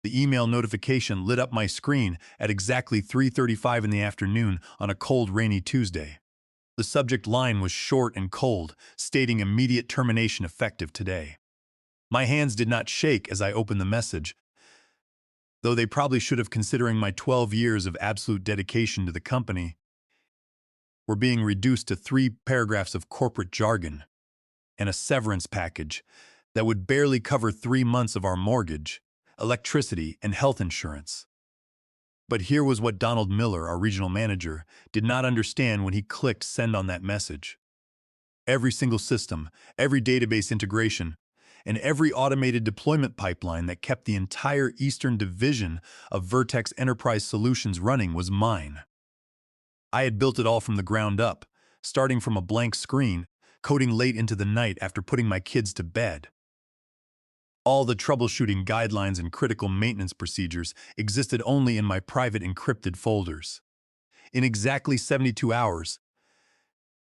The email notification lit up my screen at exactly 3:35 in the afternoon on a cold, rainy Tuesday. The subject line was short and cold, stating immediate termination effective today. My hands did not shake as I opened the message, though they probably should have, considering my 12 years of absolute dedication to the company were being reduced to 3 paragraphs of corporate jargon and a severance package that would barely cover 3 months of our mortgage, electricity, and health insurance. But here was what Donald Miller, our regional manager, did not understand when he clicked send on that message. Every single system, every database integration, and every automated deployment pipeline that kept the entire Eastern Division of Vertex Enterprise Solutions running was mine. I had built it all from the ground up, starting from a blank screen, coding late into the night after putting my kids to bed. All the troubleshooting guidelines and critical maintenance procedures existed only in my private encrypted folders. In exactly 72 hours,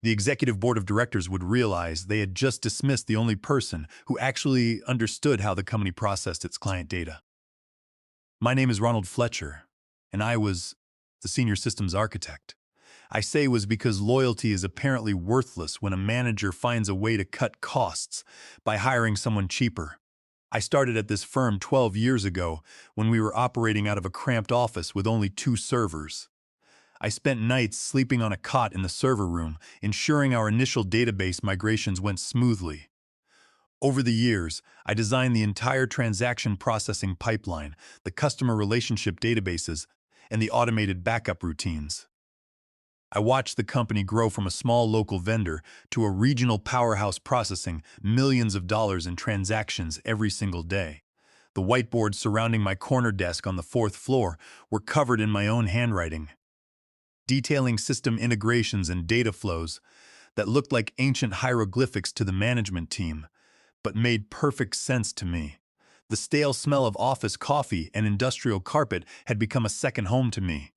the executive board of directors would realize they had just dismissed the only person who actually understood how the company processed its client data. My name is Ronald Fletcher, and I was the senior systems architect. I say was because loyalty is apparently worthless when a manager finds a way to cut costs by hiring someone cheaper. I started at this firm 12 years ago when we were operating out of a cramped office with only 2 servers. I spent nights sleeping on a cot in the server room, ensuring our initial database migrations went smoothly. Over the years, I designed the entire transaction processing pipeline, the customer relationship databases, and the automated backup routines. I watched the company grow from a small local vendor to a regional powerhouse processing millions of dollars in transactions every single day. The whiteboards surrounding my corner desk on the 4th floor were covered in my own handwriting, detailing system integrations and data flows that looked like ancient hieroglyphics to the management team, but made perfect sense to me. The stale smell of office coffee and industrial carpet had become a second home to me.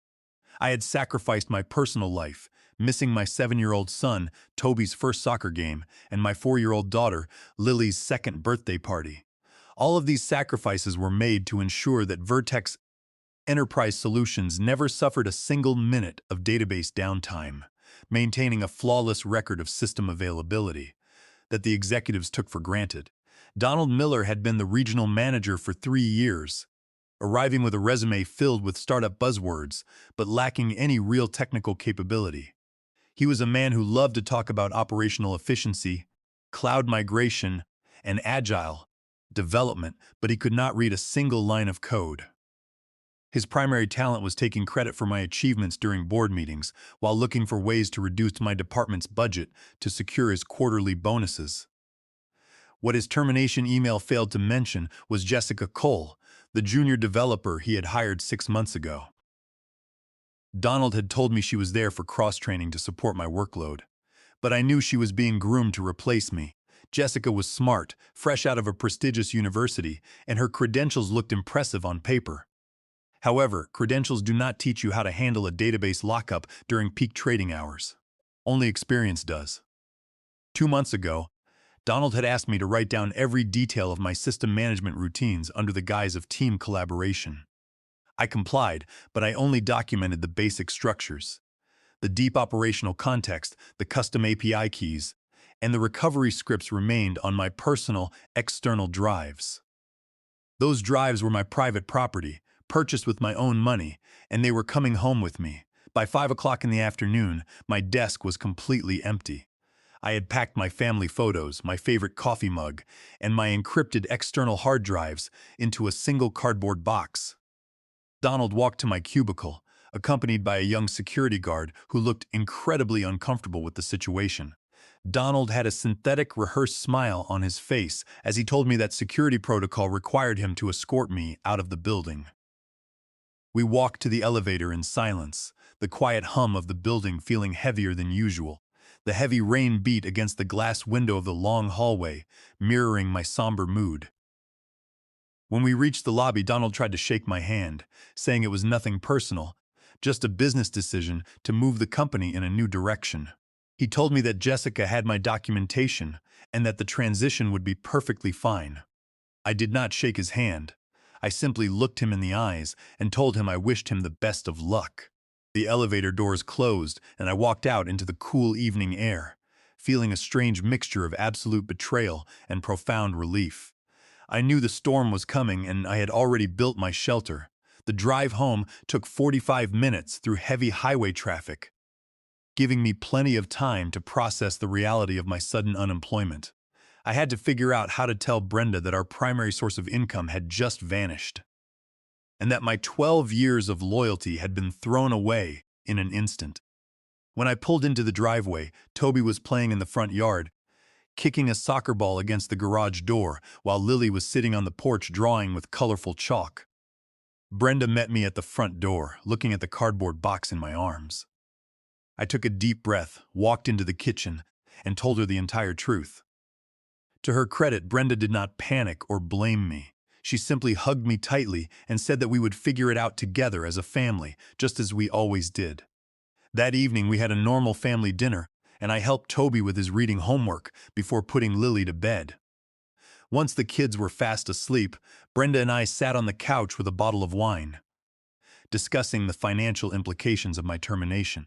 I had sacrificed my personal life, missing my 7-year-old son, Toby's first soccer game, and my 4-year-old daughter, Lily's second birthday party. All of these sacrifices were made to ensure that Vertex Enterprise Solutions never suffered a single minute of database downtime, maintaining a flawless record of system availability that the executives took for granted. Donald Miller had been the regional manager for 3 years, arriving with a resume filled with startup buzzwords, but lacking any real technical capability. He was a man who loved to talk about operational efficiency, cloud migration, and agile development, but he could not read a single line of code. His primary talent was taking credit for my achievements during board meetings, while looking for ways to reduce my department's budget to secure his quarterly bonuses. What his termination email failed to mention was Jessica Cole, the junior developer he had hired 6 months ago. Donald had told me she was there for cross-training to support my workload, but I knew she was being groomed to replace me. Jessica was smart, fresh out of a prestigious university, and her credentials looked impressive on paper. However, credentials do not teach you how to handle a database lockup during peak trading hours. Only experience does. 2 months ago, Donald had asked me to write down every detail of my system management routines under the guise of team collaboration. I complied, but I only documented the basic structures. The deep operational context, the custom API keys, and the recovery scripts remained on my personal, external drives. Those drives were my private property, purchased with my own money, and they were coming home with me. By 5 o'clock in the afternoon, my desk was completely empty. I had packed my family photos, my favorite coffee mug, and my encrypted external hard drives into a single cardboard box. Donald walked to my cubicle, accompanied by a young security guard who looked incredibly uncomfortable with the situation. Donald had a synthetic, rehearsed smile on his face as he told me that security protocol required him to escort me out of the building. We walked to the elevator in silence, the quiet hum of the building feeling heavier than usual. The heavy rain beat against the glass window of the long hallway, mirroring my somber mood. When we reached the lobby, Donald tried to shake my hand, saying it was nothing personal, just a business decision to move the company in a new direction. He told me that Jessica had my documentation and that the transition would be perfectly fine. I did not shake his hand. I simply looked him in the eyes and told him I wished him the best of luck. The elevator doors closed, and I walked out into the cool evening air, feeling a strange mixture of absolute betrayal and profound relief. I knew the storm was coming, and I had already built my shelter. The drive home took 45 minutes through heavy highway traffic, giving me plenty of time to process the reality of my sudden unemployment. I had to figure out how to tell Brenda that our primary source of income had just vanished, and that my 12 years of loyalty had been thrown away in an instant. When I pulled into the driveway, Toby was playing in the front yard, kicking a soccer ball against the garage door, while Lily was sitting on the porch drawing with colorful chalk. Brenda met me at the front door, looking at the cardboard box in my arms. I took a deep breath, walked into the kitchen, and told her the entire truth. To her credit, Brenda did not panic or blame me. She simply hugged me tightly and said that we would figure it out together as a family, just as we always did. That evening, we had a normal family dinner, and I helped Toby with his reading homework before putting Lily to bed. Once the kids were fast asleep, Brenda and I sat on the couch with a bottle of wine, discussing the financial implications of my termination.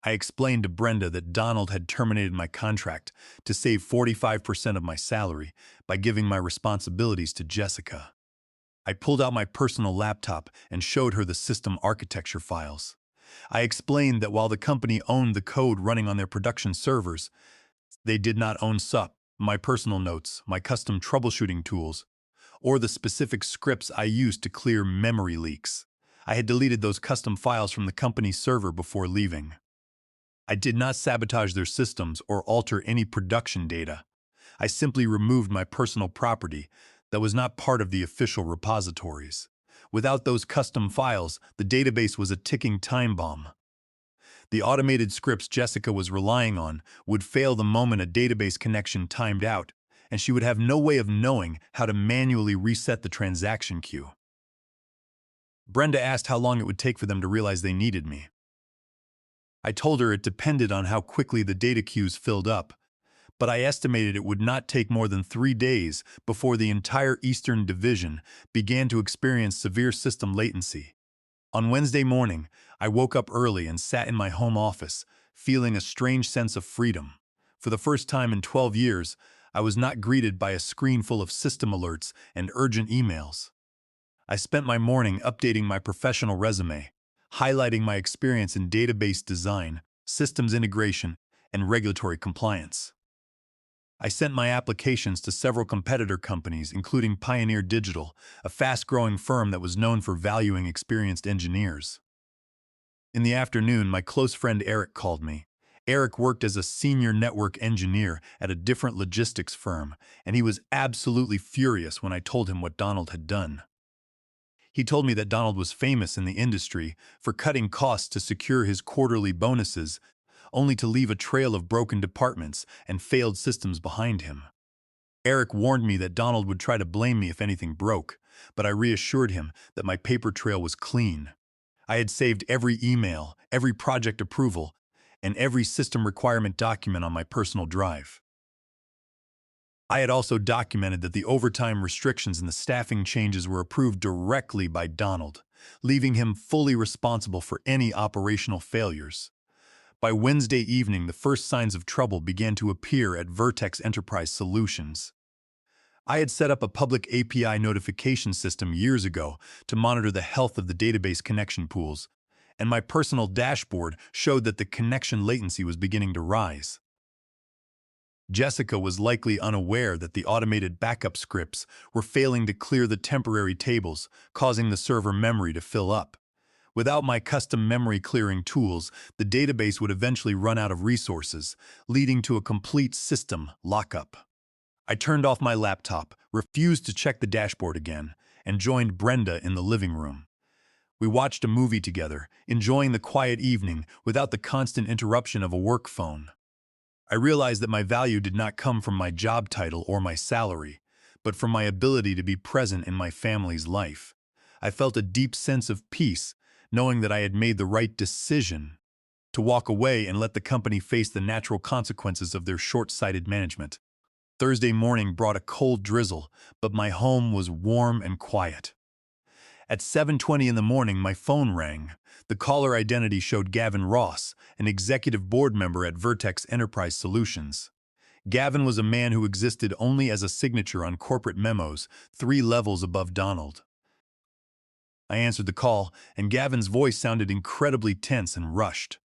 I explained to Brenda that Donald had terminated my contract to save 45% of my salary by giving my responsibilities to Jessica. I pulled out my personal laptop and showed her the system architecture files. I explained that while the company owned the code running on their production servers, they did not own SUP, my personal notes, my custom troubleshooting tools, or the specific scripts I used to clear memory leaks. I had deleted those custom files from the company's server before leaving. I did not sabotage their systems or alter any production data. I simply removed my personal property that was not part of the official repositories. Without those custom files, the database was a ticking time bomb. The automated scripts Jessica was relying on would fail the moment a database connection timed out, and she would have no way of knowing how to manually reset the transaction queue. Brenda asked how long it would take for them to realize they needed me. I told her it depended on how quickly the data queues filled up, but I estimated it would not take more than 3 days before the entire Eastern Division began to experience severe system latency. On Wednesday morning, I woke up early and sat in my home office, feeling a strange sense of freedom. For the first time in 12 years, I was not greeted by a screen full of system alerts and urgent emails. I spent my morning updating my professional resume, highlighting my experience in database design, systems integration, and regulatory compliance. I sent my applications to several competitor companies, including Pioneer Digital, a fast-growing firm that was known for valuing experienced engineers. In the afternoon, my close friend Eric called me. Eric worked as a senior network engineer at a different logistics firm, and he was absolutely furious when I told him what Donald had done. He told me that Donald was famous in the industry for cutting costs to secure his quarterly bonuses, only to leave a trail of broken departments and failed systems behind him. Eric warned me that Donald would try to blame me if anything broke, but I reassured him that my paper trail was clean. I had saved every email, every project approval, and every system requirement document on my personal drive. I had also documented that the overtime restrictions and the staffing changes were approved directly by Donald, leaving him fully responsible for any operational failures. By Wednesday evening, the first signs of trouble began to appear at Vertex Enterprise Solutions. I had set up a public API notification system years ago to monitor the health of the database connection pools, and my personal dashboard showed that the connection latency was beginning to rise. Jessica was likely unaware that the automated backup scripts were failing to clear the temporary tables, causing the server memory to fill up. Without my custom memory clearing tools, the database would eventually run out of resources, leading to a complete system lockup. I turned off my laptop, refused to check the dashboard again, and joined Brenda in the living room. We watched a movie together, enjoying the quiet evening without the constant interruption of a work phone. I realized that my value did not come from my job title or my salary, but from my ability to be present in my family's life. I felt a deep sense of peace, knowing that I had made the right decision to walk away and let the company face the natural consequences of their short-sighted management. Thursday morning brought a cold drizzle, but my home was warm and quiet. At 7:20 in the morning, my phone rang. The caller identity showed Gavin Ross, an executive board member at Vertex Enterprise Solutions. Gavin was a man who existed only as a signature on corporate memos, 3 levels above Donald. I answered the call, and Gavin's voice sounded incredibly tense and rushed.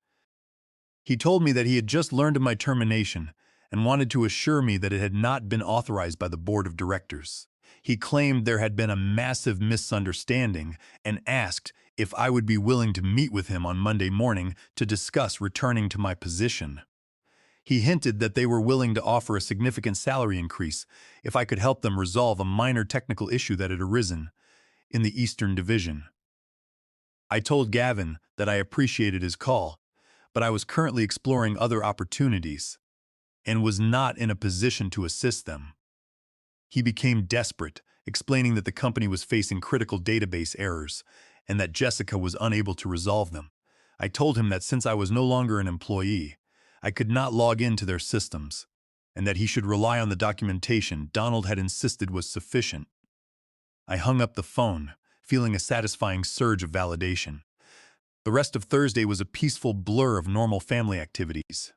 He told me that he had just learned of my termination and wanted to assure me that it had not been authorized by the board of directors. He claimed there had been a massive misunderstanding and asked if I would be willing to meet with him on Monday morning to discuss returning to my position. He hinted that they were willing to offer a significant salary increase if I could help them resolve a minor technical issue that had arisen in the Eastern Division. I told Gavin that I appreciated his call, but I was currently exploring other opportunities and was not in a position to assist them. He became desperate, explaining that the company was facing critical database errors and that Jessica was unable to resolve them. I told him that since I was no longer an employee, I could not log into their systems, and that he should rely on the documentation Donald had insisted was sufficient. I hung up the phone, feeling a satisfying surge of validation. The rest of Thursday was a peaceful blur of normal family activities.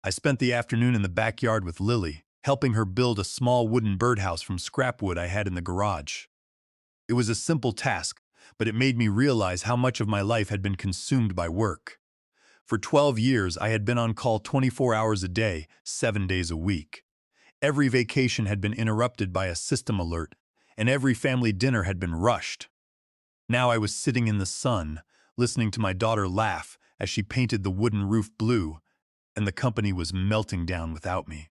I spent the afternoon in the backyard with Lily, helping her build a small wooden birdhouse from scrap wood I had in the garage. It was a simple task, but it made me realize how much of my life had been consumed by work. For 12 years, I had been on call 24 hours a day, 7 days a week. Every vacation had been interrupted by a system alert, and every family dinner had been rushed. Now I was sitting in the sun, listening to my daughter laugh as she painted the wooden roof blue, and the company was melting down without me.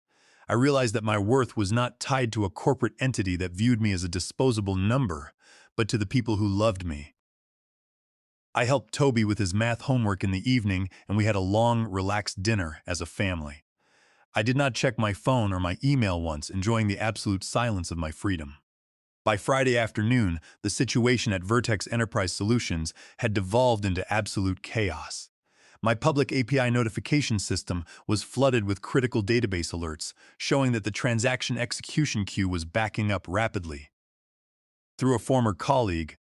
I realized that my worth was not tied to a corporate entity that viewed me as a disposable number, but to the people who loved me. I helped Toby with his math homework in the evening, and we had a long, relaxed dinner as a family. I did not check my phone or my email once, enjoying the absolute silence of my freedom. By Friday afternoon, the situation at Vertex Enterprise Solutions had devolved into absolute chaos. My public API notification system was flooded with critical database alerts, showing that the transaction execution queue was backing up rapidly. Through a former colleague,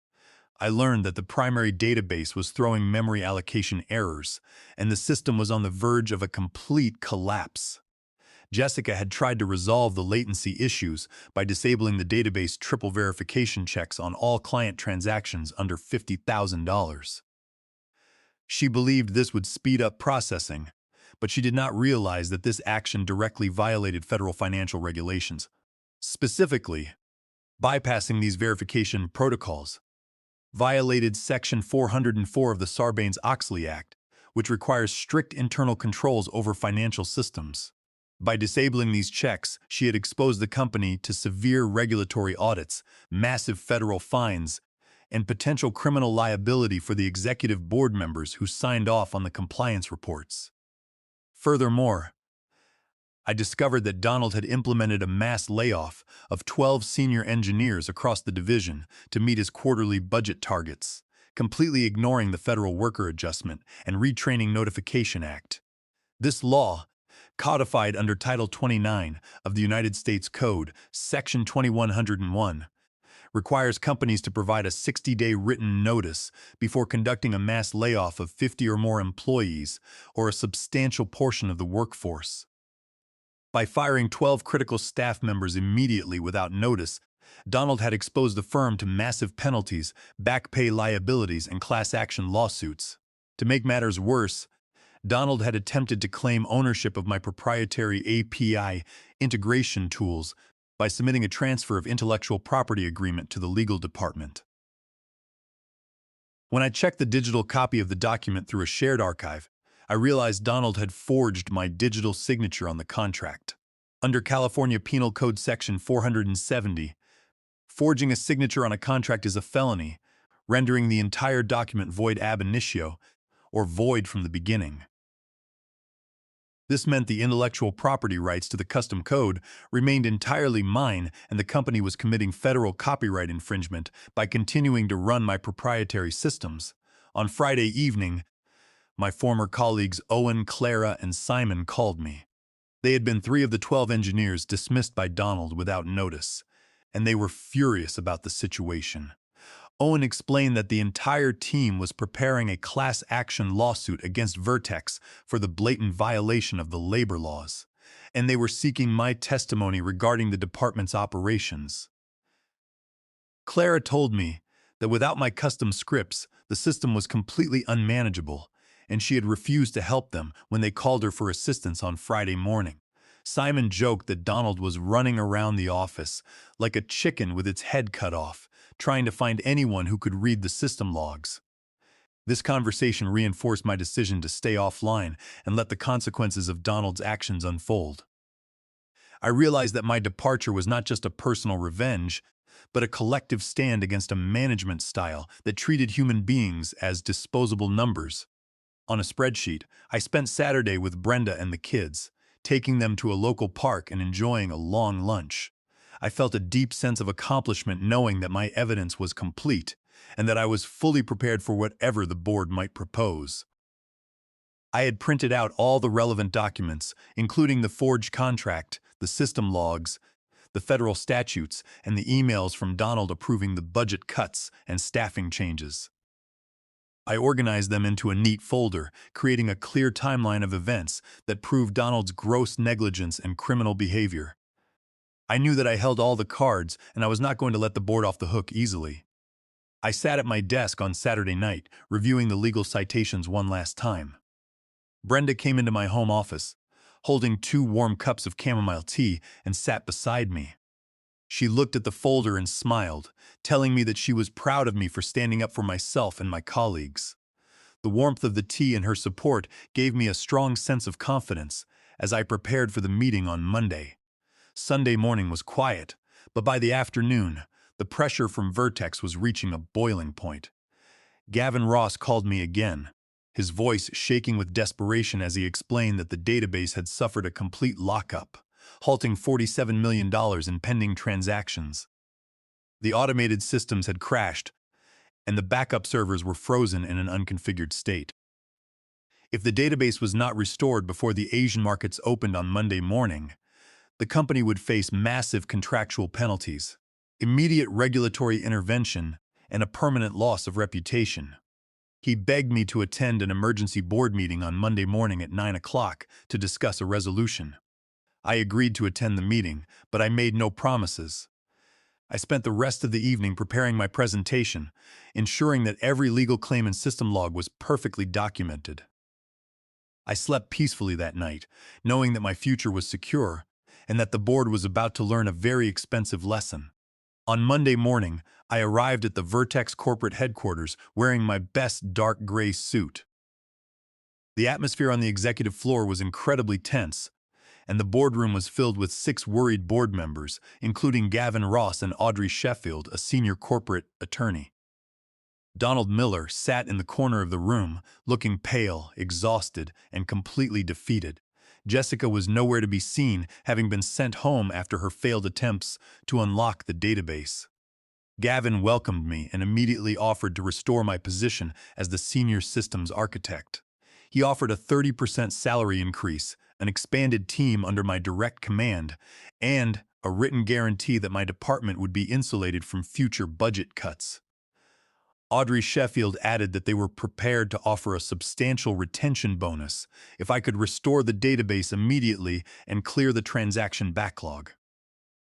I learned that the primary database was throwing memory allocation errors, and the system was on the verge of a complete collapse. Jessica had tried to resolve the latency issues by disabling the database triple verification checks on all client transactions under $50,000. She believed this would speed up processing, but she did not realize that this action directly violated federal financial regulations. Specifically, bypassing these verification protocols violated Section 404 of the Sarbanes-Oxley Act, which requires strict internal controls over financial systems. By disabling these checks, she had exposed the company to severe regulatory audits, massive federal fines, and potential criminal liability for the executive board members who signed off on the compliance reports. Furthermore, I discovered that Donald had implemented a mass layoff of 12 senior engineers across the division to meet his quarterly budget targets, completely ignoring the Federal Worker Adjustment and Retraining Notification Act. This law, codified under Title 29 of the United States Code, Section 2101, requires companies to provide a 60-day written notice before conducting a mass layoff of 50 or more employees or a substantial portion of the workforce. By firing 12 critical staff members immediately without notice, Donald had exposed the firm to massive penalties, back pay liabilities, and class action lawsuits. To make matters worse, Donald had attempted to claim ownership of my proprietary API integration tools by submitting a transfer of intellectual property agreement to the legal department. When I checked the digital copy of the document through a shared archive, I realized Donald had forged my digital signature on the contract. Under California Penal Code Section 470, forging a signature on a contract is a felony, rendering the entire document void ab initio, or void from the beginning. This meant the intellectual property rights to the custom code remained entirely mine, and the company was committing federal copyright infringement by continuing to run my proprietary systems. On Friday evening, my former colleagues Owen, Clara, and Simon called me. They had been 3 of the 12 engineers dismissed by Donald without notice, and they were furious about the situation. Owen explained that the entire team was preparing a class action lawsuit against Vertex for the blatant violation of the labor laws, and they were seeking my testimony regarding the department's operations. Clara told me that without my custom scripts, the system was completely unmanageable, and she had refused to help them when they called her for assistance on Friday morning. Simon joked that Donald was running around the office like a chicken with its head cut off, trying to find anyone who could read the system logs. This conversation reinforced my decision to stay offline and let the consequences of Donald's actions unfold. I realized that my departure was not just a personal revenge, but a collective stand against a management style that treated human beings as disposable numbers. On a spreadsheet, I spent Saturday with Brenda and the kids, taking them to a local park and enjoying a long lunch. I felt a deep sense of accomplishment knowing that my evidence was complete and that I was fully prepared for whatever the board might propose. I had printed out all the relevant documents, including the forged contract, the system logs, the federal statutes, and the emails from Donald approving the budget cuts and staffing changes. I organized them into a neat folder, creating a clear timeline of events that proved Donald's gross negligence and criminal behavior. I knew that I held all the cards, and I was not going to let the board off the hook easily. I sat at my desk on Saturday night, reviewing the legal citations one last time. Brenda came into my home office, holding 2 warm cups of chamomile tea, and sat beside me. She looked at the folder and smiled, telling me that she was proud of me for standing up for myself and my colleagues. The warmth of the tea and her support gave me a strong sense of confidence as I prepared for the meeting on Monday. Sunday morning was quiet, but by the afternoon, the pressure from Vertex was reaching a boiling point. Gavin Ross called me again, his voice shaking with desperation as he explained that the database had suffered a complete lockup, halting $47 million in pending transactions. The automated systems had crashed, and the backup servers were frozen in an unconfigured state. If the database was not restored before the Asian markets opened on Monday morning, the company would face massive contractual penalties, immediate regulatory intervention, and a permanent loss of reputation. He begged me to attend an emergency board meeting on Monday morning at 9 o'clock to discuss a resolution. I agreed to attend the meeting, but I made no promises. I spent the rest of the evening preparing my presentation, ensuring that every legal claim and system log was perfectly documented. I slept peacefully that night, knowing that my future was secure and that the board was about to learn a very expensive lesson. On Monday morning, I arrived at the Vertex corporate headquarters wearing my best dark gray suit. The atmosphere on the executive floor was incredibly tense, and the boardroom was filled with 6 worried board members, including Gavin Ross and Audrey Sheffield, a senior corporate attorney. Donald Miller sat in the corner of the room, looking pale, exhausted, and completely defeated. Jessica was nowhere to be seen, having been sent home after her failed attempts to unlock the database. Gavin welcomed me and immediately offered to restore my position as the senior systems architect. He offered a 30% salary increase, an expanded team under my direct command, and a written guarantee that my department would be insulated from future budget cuts. Audrey Sheffield added that they were prepared to offer a substantial retention bonus if I could restore the database immediately and clear the transaction backlog.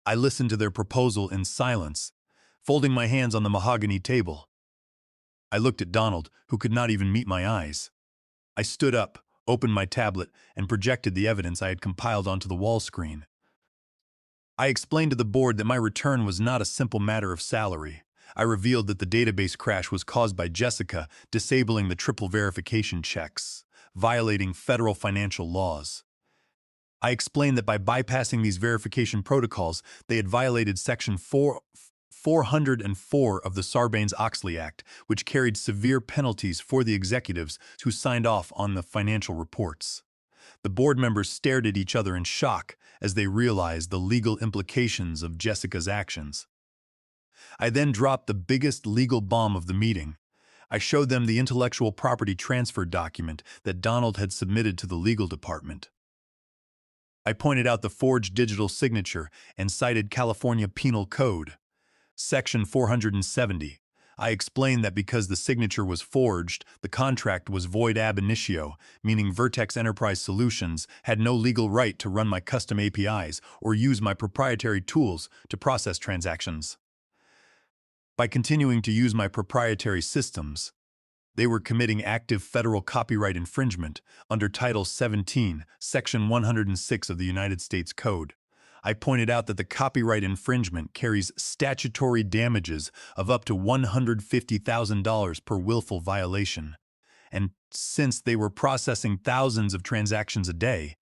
I listened to their proposal in silence, folding my hands on the mahogany table. I looked at Donald, who could not even meet my eyes. I stood up, opened my tablet, and projected the evidence I had compiled onto the wall screen. I explained to the board that my return was not a simple matter of salary. I revealed that the database crash was caused by Jessica disabling the triple verification checks, violating federal financial laws. I explained that by bypassing these verification protocols, they had violated Section 404 of the Sarbanes-Oxley Act, which carried severe penalties for the executives who signed off on the financial reports. The board members stared at each other in shock as they realized the legal implications of Jessica's actions. I then dropped the biggest legal bomb of the meeting. I showed them the intellectual property transfer document that Donald had submitted to the legal department. I pointed out the forged digital signature and cited California Penal Code, Section 470, I explained that because the signature was forged, the contract was void ab initio, meaning Vertex Enterprise Solutions had no legal right to run my custom APIs or use my proprietary tools to process transactions. By continuing to use my proprietary systems, they were committing active federal copyright infringement under Title 17, Section 106 of the United States Code. I pointed out that the copyright infringement carries statutory damages of up to $150,000 per willful violation. And since they were processing thousands of transactions a day,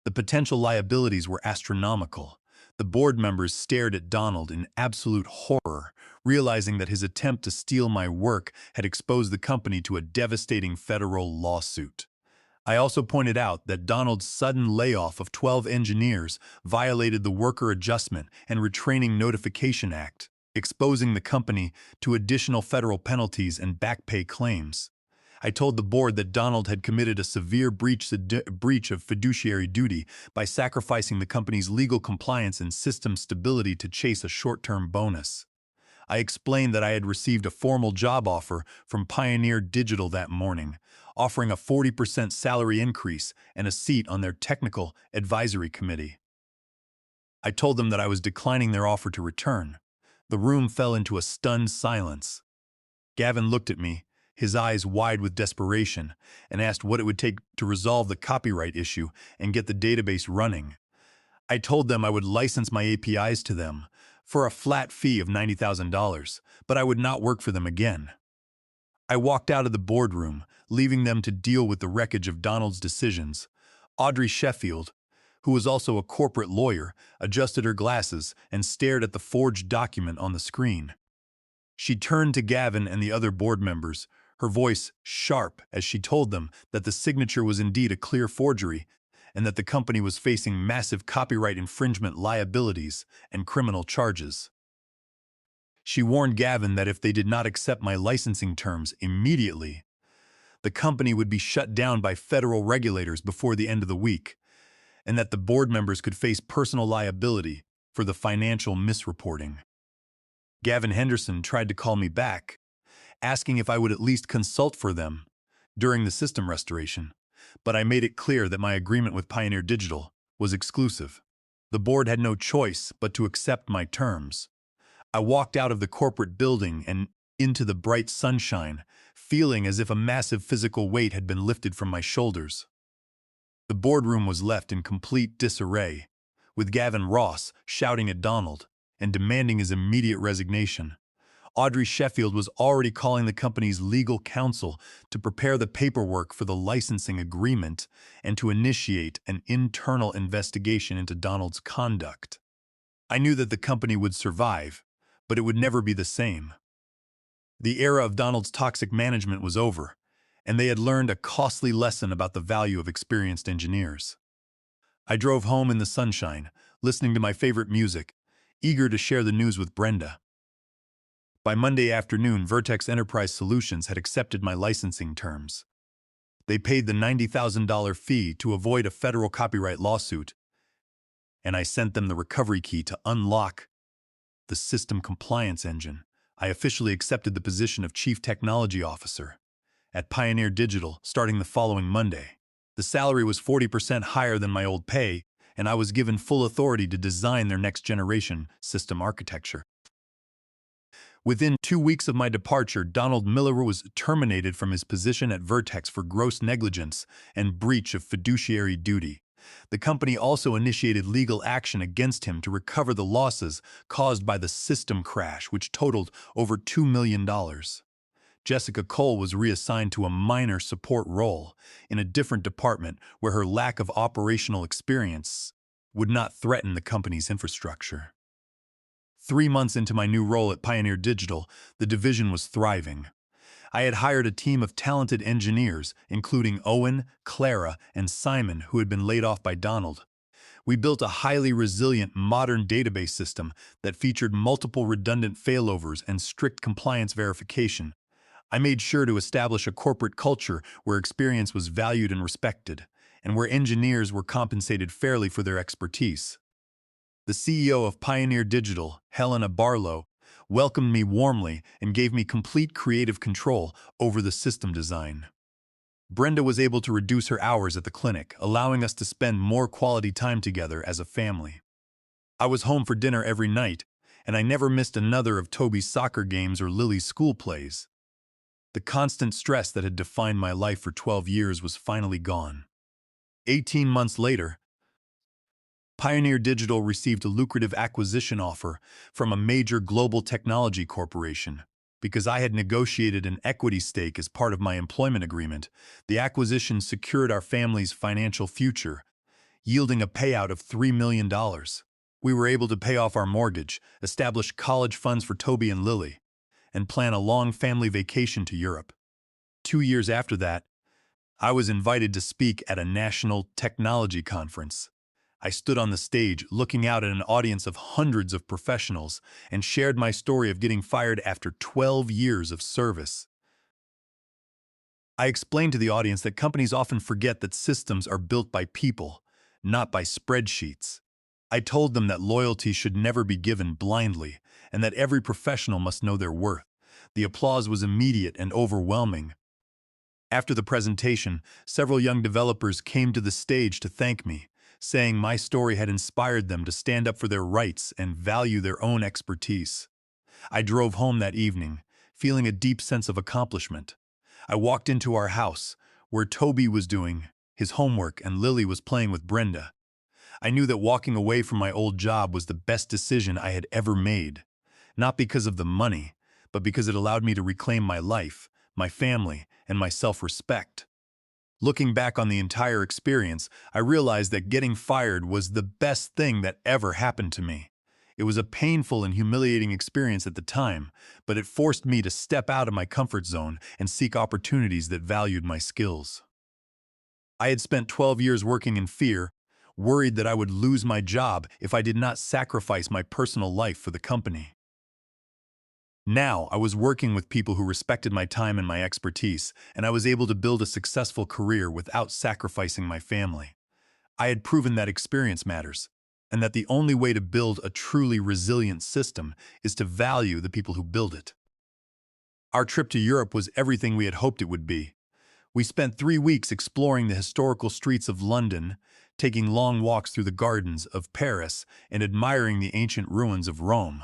the potential liabilities were astronomical. The board members stared at Donald in absolute horror, realizing that his attempt to steal my work had exposed the company to a devastating federal lawsuit. I also pointed out that Donald's sudden layoff of 12 engineers violated the Worker Adjustment and Retraining Notification Act, exposing the company to additional federal penalties and back pay claims. I told the board that Donald had committed a severe breach of fiduciary duty by sacrificing the company's legal compliance and system stability to chase a short-term bonus. I explained that I had received a formal job offer from Pioneer Digital that morning, offering a 40% salary increase and a seat on their technical advisory committee. I told them that I was declining their offer to return. The room fell into a stunned silence. Gavin looked at me, his eyes wide with desperation, and asked what it would take to resolve the copyright issue and get the database running. I told them I would license my APIs to them for a flat fee of $90,000, but I would not work for them again. I walked out of the boardroom, leaving them to deal with the wreckage of Donald's decisions. Audrey Sheffield, who was also a corporate lawyer, adjusted her glasses and stared at the forged document on the screen. She turned to Gavin and the other board members, her voice sharp as she told them that the signature was indeed a clear forgery and that the company was facing massive copyright infringement liabilities and criminal charges. She warned Gavin that if they did not accept my licensing terms immediately, the company would be shut down by federal regulators before the end of the week, and that the board members could face personal liability for the financial misreporting. Gavin Henderson tried to call me back, asking if I would at least consult for them during the system restoration, but I made it clear that my agreement with Pioneer Digital was exclusive. The board had no choice but to accept my terms. I walked out of the corporate building and into the bright sunshine, feeling as if a massive physical weight had been lifted from my shoulders. The boardroom was left in complete disarray, with Gavin Ross shouting at Donald and demanding his immediate resignation. Audrey Sheffield was already calling the company's legal counsel to prepare the paperwork for the licensing agreement and to initiate an internal investigation into Donald's conduct. I knew that the company would survive, but it would never be the same. The era of Donald's toxic management was over, and they had learned a costly lesson about the value of experienced engineers. I drove home in the sunshine, listening to my favorite music, eager to share the news with Brenda. By Monday afternoon, Vertex Enterprise Solutions had accepted my licensing terms. They paid the $90,000 fee to avoid a federal copyright lawsuit, and I sent them the recovery key to unlock the system compliance engine. I officially accepted the position of Chief Technology Officer at Pioneer Digital starting the following Monday. The salary was 40% higher than my old pay, and I was given full authority to design their next-generation system architecture. Within 2 weeks of my departure, Donald Miller was terminated from his position at Vertex for gross negligence and breach of fiduciary duty. The company also initiated legal action against him to recover the losses caused by the system crash, which totaled over $2 million. Jessica Cole was reassigned to a minor support role in a different department where her lack of operational experience would not threaten the company's infrastructure. 3 months into my new role at Pioneer Digital, the division was thriving. I had hired a team of talented engineers, including Owen, Clara, and Simon, who had been laid off by Donald. We built a highly resilient, modern database system that featured multiple redundant failovers and strict compliance verification. I made sure to establish a corporate culture where experience was valued and respected, and where engineers were compensated fairly for their expertise. The CEO of Pioneer Digital, Helena Barlow, welcomed me warmly, and gave me complete creative control over the system design. Brenda was able to reduce her hours at the clinic, allowing us to spend more quality time together as a family. I was home for dinner every night, and I never missed another of Toby's soccer games or Lily's school plays. The constant stress that had defined my life for 12 years was finally gone. 18 months later, Pioneer Digital received a lucrative acquisition offer from a major global technology corporation. Because I had negotiated an equity stake as part of my employment agreement, the acquisition secured our family's financial future, yielding a payout of $3 million. We were able to pay off our mortgage, establish college funds for Toby and Lily, and plan a long family vacation to Europe. 2 years after that, I was invited to speak at a national technology conference. I stood on the stage, looking out at an audience of hundreds of professionals, and shared my story of getting fired after 12 years of service. I explained to the audience that companies often forget that systems are built by people, not by spreadsheets. I told them that loyalty should never be given blindly, and that every professional must know their worth. The applause was immediate and overwhelming. After the presentation, several young developers came to the stage to thank me, saying my story had inspired them to stand up for their rights and value their own expertise. I drove home that evening, feeling a deep sense of accomplishment. I walked into our house, where Toby was doing his homework and Lily was playing with Brenda. I knew that walking away from my old job was the best decision I had ever made, not because of the money, but because it allowed me to reclaim my life, my family, and my self-respect. Looking back on the entire experience, I realized that getting fired was the best thing that ever happened to me. It was a painful and humiliating experience at the time, but it forced me to step out of my comfort zone and seek opportunities that valued my skills. I had spent 12 years working in fear, worried that I would lose my job if I did not sacrifice my personal life for the company. Now, I was working with people who respected my time and my expertise, and I was able to build a successful career without sacrificing my family. I had proven that experience matters, and that the only way to build a truly resilient system is to value the people who build it. Our trip to Europe was everything we had hoped it would be. We spent 3 weeks exploring the historical streets of London, taking long walks through the gardens of Paris, and admiring the ancient ruins of Rome.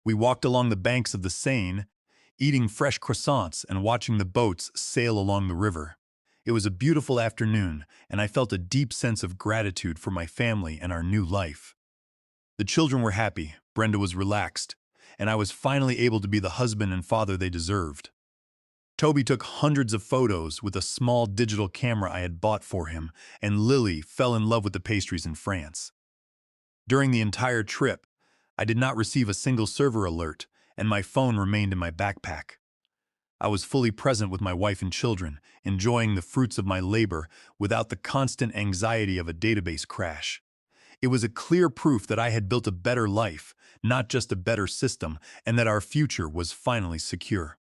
We walked along the banks of the Seine, eating fresh croissants and watching the boats sail along the river. It was a beautiful afternoon, and I felt a deep sense of gratitude for my family and our new life. The children were happy, Brenda was relaxed, and I was finally able to be the husband and father they deserved. Toby took hundreds of photos with a small digital camera I had bought for him, and Lily fell in love with the pastries in France. During the entire trip, I did not receive a single server alert, and my phone remained in my backpack. I was fully present with my wife and children, enjoying the fruits of my labor without the constant anxiety of a database crash. It was a clear proof that I had built a better life, not just a better system, and that our future was finally secure.